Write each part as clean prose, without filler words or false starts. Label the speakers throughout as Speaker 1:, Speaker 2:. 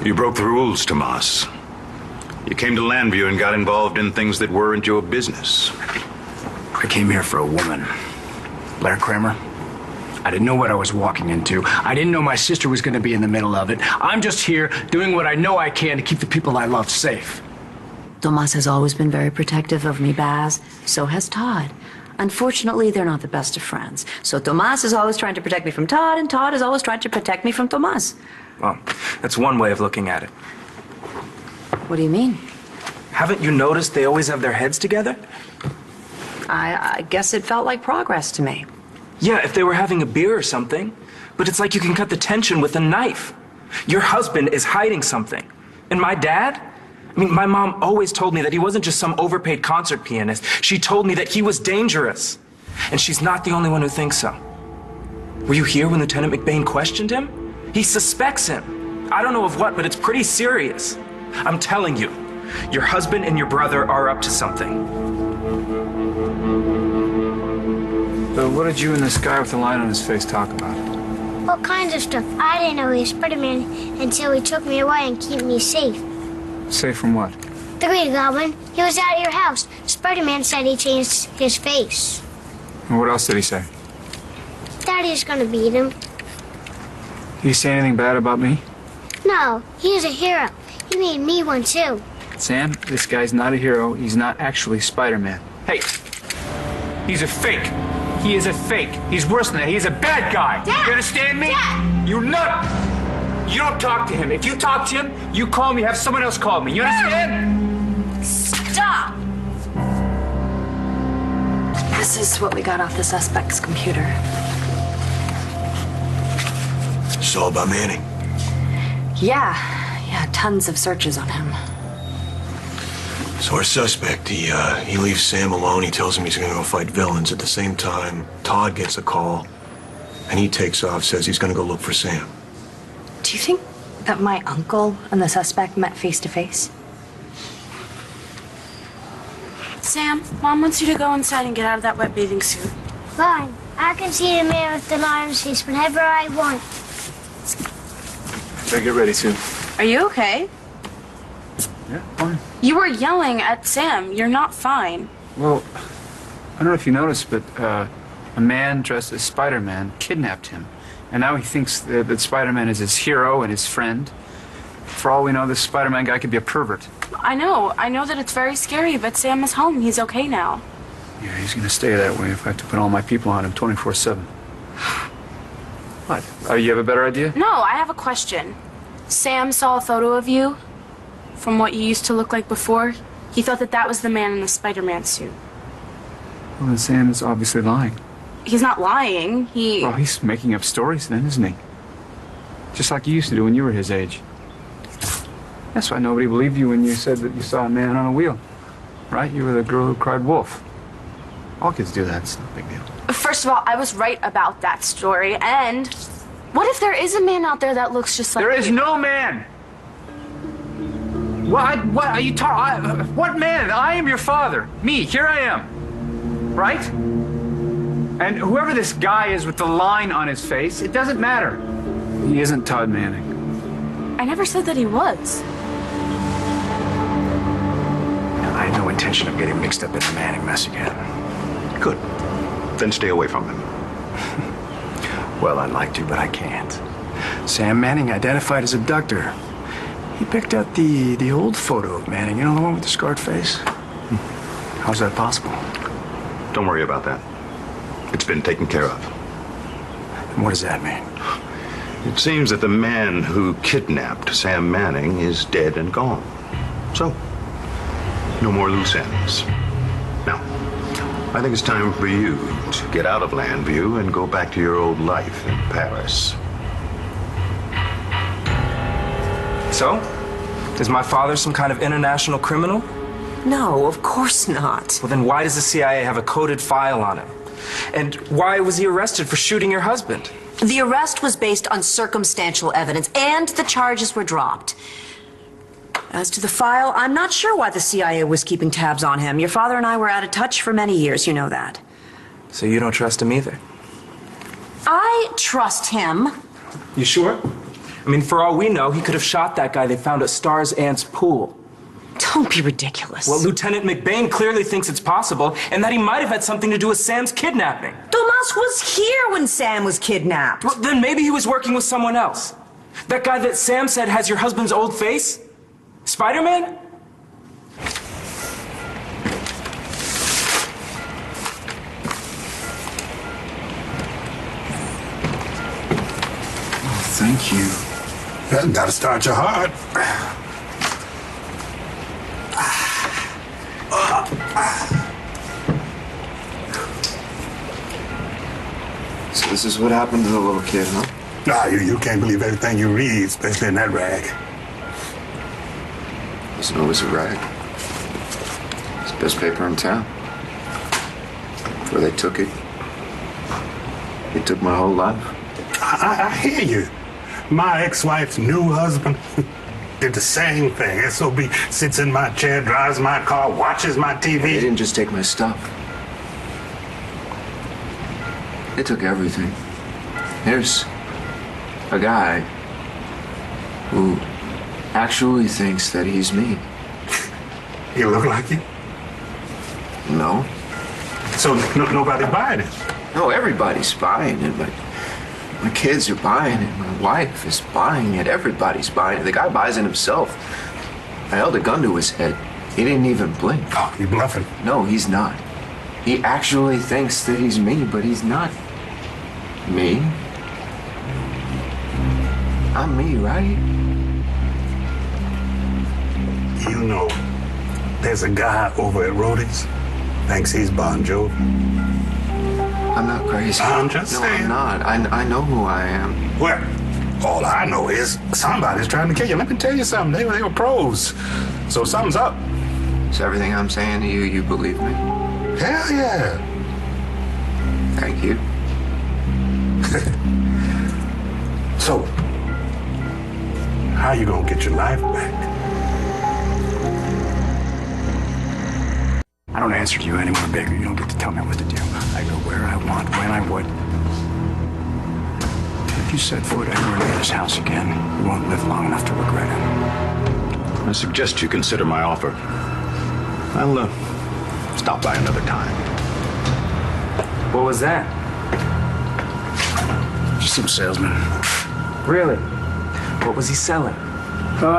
Speaker 1: You broke the rules, Tomas. You came to Landview and got involved in things that weren't your business.
Speaker 2: I came here for a woman. Blair Kramer. I didn't know what I was walking into. I didn't know my sister was going to be in the middle of it. I'm just here doing what I know I can to keep the people I love safe.
Speaker 3: Tomas has always been very protective of me, Baz. So has Todd. Unfortunately, they're not the best of friends. So Tomas is always trying to protect me from Todd, and Todd is always trying to protect me from Tomas.
Speaker 4: Well, that's one way of looking at it.
Speaker 3: What do you mean?
Speaker 4: Haven't you noticed they always have their heads together?
Speaker 3: I guess it felt like progress to me.
Speaker 4: Yeah, if they were having a beer or something. But it's like you can cut the tension with a knife. Your husband is hiding something. And my dad? I mean, my mom always told me that he wasn't just some overpaid concert pianist. She told me that he was dangerous. And she's not the only one who thinks so. Were you here when Lieutenant McBain questioned him? He suspects him. I don't know of what, but it's pretty serious. I'm telling you, your husband and your brother are up to something.
Speaker 5: So what did you and this guy with the line on his face talk about?
Speaker 6: All kinds of stuff. I didn't know he was Spider-Man until he took me away and kept me safe.
Speaker 5: Safe from what?
Speaker 6: The Green Goblin, he was at your house. Spider-Man said he changed his face.
Speaker 5: And what else did he say?
Speaker 6: Daddy's gonna beat him.
Speaker 5: Did he say anything bad about me?
Speaker 6: No, he's a hero. He made me one too.
Speaker 5: Sam, this guy's not a hero. He's not actually Spider-Man. Hey, he's a fake. He is a fake. He's worse than that. He's a bad guy.
Speaker 6: Dad!
Speaker 5: You understand me?
Speaker 6: Dad!
Speaker 5: You nut! You don't talk to him. If you talk to him, you call me, have someone else call me. You understand?
Speaker 3: Stop! This is what we got off the suspect's computer.
Speaker 1: It's all about Manning.
Speaker 3: Yeah, tons of searches on him.
Speaker 7: So our suspect, he leaves Sam alone. He tells him he's going to go fight villains. At the same time, Todd gets a call, and he takes off, says he's going to go look for Sam.
Speaker 3: Do you think that my uncle and the suspect met face to face?
Speaker 8: Sam, Mom wants you to go inside and get out of that wet bathing suit.
Speaker 6: Fine. I can see the man with the lion's face whenever I want.
Speaker 5: Better get ready, Sue.
Speaker 8: Are you okay?
Speaker 5: Yeah, fine.
Speaker 8: You were yelling at Sam. You're not fine.
Speaker 5: Well, I don't know if you noticed, but a man dressed as Spider-Man kidnapped him. And now he thinks that Spider-Man is his hero and his friend. For all we know, this Spider-Man guy could be a pervert.
Speaker 8: I know that it's very scary, but Sam is home. He's okay now.
Speaker 5: Yeah, he's gonna stay that way if I have to put all my people on him 24/7. What? You have a better idea?
Speaker 8: No, I have a question. Sam saw a photo of you from what you used to look like before. He thought that was the man in the Spider-Man suit.
Speaker 5: Well, then Sam is obviously lying.
Speaker 8: He's not lying.
Speaker 5: Well, he's making up stories then, isn't he? Just like you used to do when you were his age. That's why nobody believed you when you said that you saw a man on a wheel. Right? You were the girl who cried wolf. All kids do that. It's no big deal.
Speaker 8: First of all, I was right about that story, and what if there is a man out there that looks just like you?
Speaker 5: There is no man! What are you talking? What man? I am your father. Me, here I am. Right? And whoever this guy is with the line on his face, it doesn't matter. He isn't Todd Manning.
Speaker 8: I never said that he was.
Speaker 2: I had no intention of getting mixed up in the Manning mess again.
Speaker 1: Good. Then stay away from him.
Speaker 2: Well, I'd like to, but I can't. Sam Manning identified as abductor. He picked out the old photo of Manning, you know, the one with the scarred face? How's that possible?
Speaker 1: Don't worry about that. It's been taken care of.
Speaker 2: And what does that mean?
Speaker 1: It seems that the man who kidnapped Sam Manning is dead and gone. So, no more loose ends. Now, I think it's time for you to get out of Landview and go back to your old life in Paris.
Speaker 4: So? Is my father some kind of international criminal?
Speaker 3: No, of course not.
Speaker 4: Well, then why does the CIA have a coded file on him? And why was he arrested for shooting your husband?
Speaker 3: The arrest was based on circumstantial evidence, and the charges were dropped. As to the file, I'm not sure why the CIA was keeping tabs on him. Your father and I were out of touch for many years, you know that.
Speaker 4: So you don't trust him either?
Speaker 3: I trust him.
Speaker 4: You sure? I mean, for all we know, he could have shot that guy they found at Star's aunt's pool.
Speaker 3: Don't be ridiculous.
Speaker 4: Well, Lieutenant McBain clearly thinks it's possible, and that he might have had something to do with Sam's kidnapping.
Speaker 3: Tomas was here when Sam was kidnapped.
Speaker 4: Well, then maybe he was working with someone else. That guy that Sam said has your husband's old face? Spider-Man?
Speaker 2: Thank you.
Speaker 9: Well, gotta start your heart.
Speaker 2: So this is what happened to the little kid, huh?
Speaker 9: Nah, you can't believe everything you read, especially in that rag.
Speaker 2: Wasn't always a rag. It's the best paper in town. Before they took it, they took my whole life.
Speaker 9: I hear you. My ex-wife's new husband did the same thing. SOB sits in my chair, drives my car, watches my TV.
Speaker 2: They didn't just take my stuff. They took everything. Here's a guy who actually thinks that he's me.
Speaker 9: You look like you?
Speaker 2: No.
Speaker 9: So nobody buying it?
Speaker 2: No, everybody's buying it, but my kids are buying it. My wife is buying it. Everybody's buying it. The guy buys it himself. I held a gun to his head. He didn't even blink.
Speaker 9: Oh, you bluffing?
Speaker 2: No, he's not. He actually thinks that he's me, but he's not me. I'm me, right?
Speaker 9: You know, there's a guy over at Rhodey's. Thinks he's Bon Jovi.
Speaker 2: I'm not crazy.
Speaker 9: I'm just saying.
Speaker 2: No, I'm not. I know who I am.
Speaker 9: Well, all I know is somebody's trying to kill you. Let me tell you something. They were pros. So something's up.
Speaker 2: So everything I'm saying to you, you believe me?
Speaker 9: Hell yeah.
Speaker 2: Thank you.
Speaker 9: So, how you gonna get your life back?
Speaker 2: I don't answer to you anymore, baby. You don't get to tell me what to do. I go where I want, when I would. If you set foot anywhere near this house again, you won't live long enough to regret it.
Speaker 1: I suggest you consider my offer. I'll stop by another time.
Speaker 4: What was that?
Speaker 2: Just some salesman.
Speaker 4: Really? What was he selling?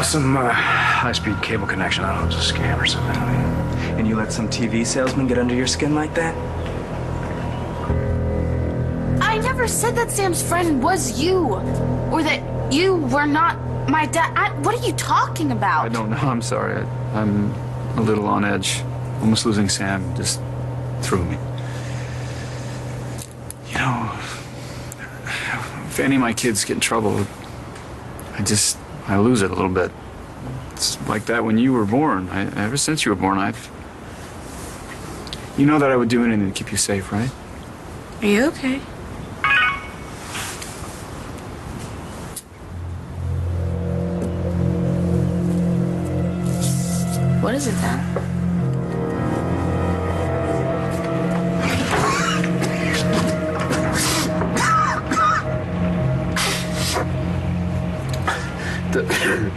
Speaker 2: Some high-speed cable connection. I don't know, it was a scam or something.
Speaker 4: And you let some TV salesman get under your skin like that?
Speaker 8: I never said that Sam's friend was you, or that you were not my dad. What are you talking about?
Speaker 5: I don't know. I'm sorry. I'm a little on edge. Almost losing Sam just threw me. You know, if any of my kids get in trouble, I lose it a little bit. It's like that when you were born. Ever since you were born, you know that I would do anything to keep you safe, right?
Speaker 8: Are you okay? What is it then?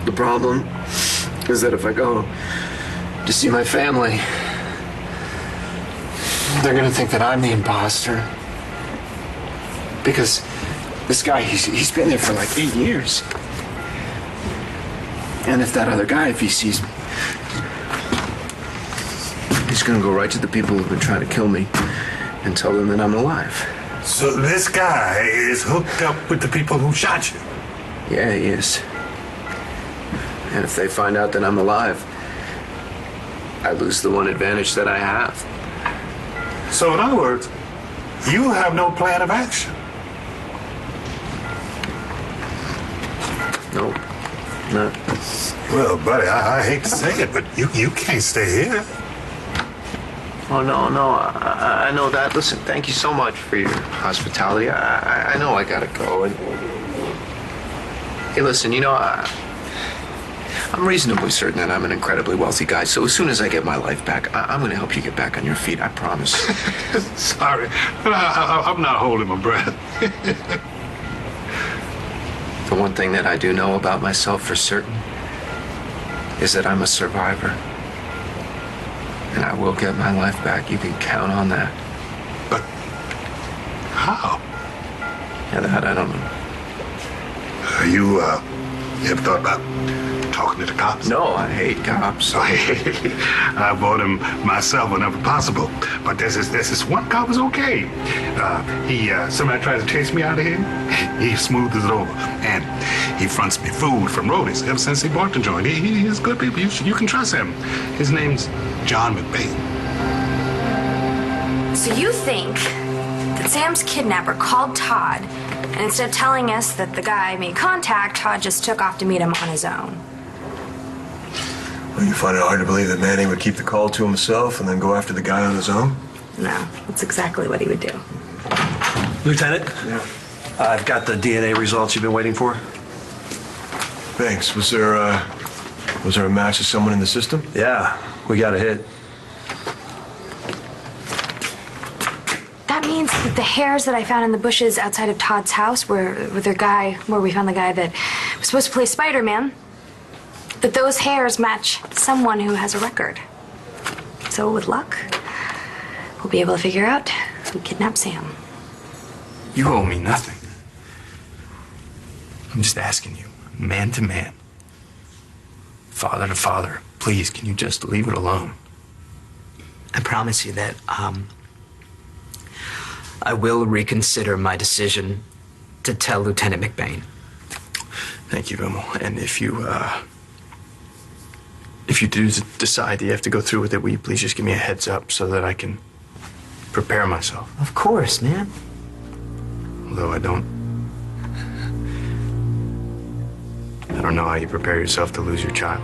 Speaker 2: The problem is that if I go to see my family, they're gonna think that I'm the imposter. Because this guy, he's been there for like 8 years. And if that other guy, if he sees me, he's gonna go right to the people who've been trying to kill me and tell them that I'm alive.
Speaker 9: So this guy is hooked up with the people who shot you?
Speaker 2: Yeah, he is. And if they find out that I'm alive, I lose the one advantage that I have.
Speaker 9: So in other words, you have no plan of action?
Speaker 2: No, not.
Speaker 9: Well, buddy, I hate to say it, but you can't stay here.
Speaker 2: Oh, no, I know that. Listen, thank you so much for your hospitality. I know I gotta go. And hey, listen, you know, I'm reasonably certain that I'm an incredibly wealthy guy, so as soon as I get my life back, I'm gonna help you get back on your feet, I promise.
Speaker 9: Sorry, I'm not holding my breath.
Speaker 10: The one thing that I do know about myself for certain is that I'm a survivor. And I will get my life back. You can count on that.
Speaker 9: But how?
Speaker 10: Yeah, that I don't know.
Speaker 9: You ever thought about talking to the cops?
Speaker 10: No, I hate cops.
Speaker 9: I avoid them myself whenever possible. But there's this one cop who's okay. Somebody tries to chase me out of here, he smoothes it over. And he fronts me food from roadies ever since he bought the joint. He's good people. You can trust him. His name's John McBain.
Speaker 3: So you think that Sam's kidnapper called Todd, and instead of telling us that the guy made contact, Todd just took off to meet him on his own?
Speaker 7: Well, you find it hard to believe that Manning would keep the call to himself and then go after the guy on his own?
Speaker 3: No, that's exactly what he would do.
Speaker 11: Lieutenant?
Speaker 7: Yeah.
Speaker 11: I've got the DNA results you've been waiting for.
Speaker 7: Thanks. Was there a match to someone in the system?
Speaker 11: Yeah, we got a hit.
Speaker 3: That means that the hairs that I found in the bushes outside of Todd's house, where we found the guy that was supposed to play Spider-Man, that those hairs match someone who has a record. So with luck, we'll be able to figure out who kidnapped Sam.
Speaker 2: You owe me nothing. I'm just asking you, man to man, father to father, please, can you just leave it alone?
Speaker 10: I promise you that, I will reconsider my decision to tell Lieutenant McBain.
Speaker 2: Thank you, Vimmel. And if you do decide that you have to go through with it, will you please just give me a heads up so that I can prepare myself?
Speaker 10: Of course, man.
Speaker 2: Although I don't know how you prepare yourself to lose your child.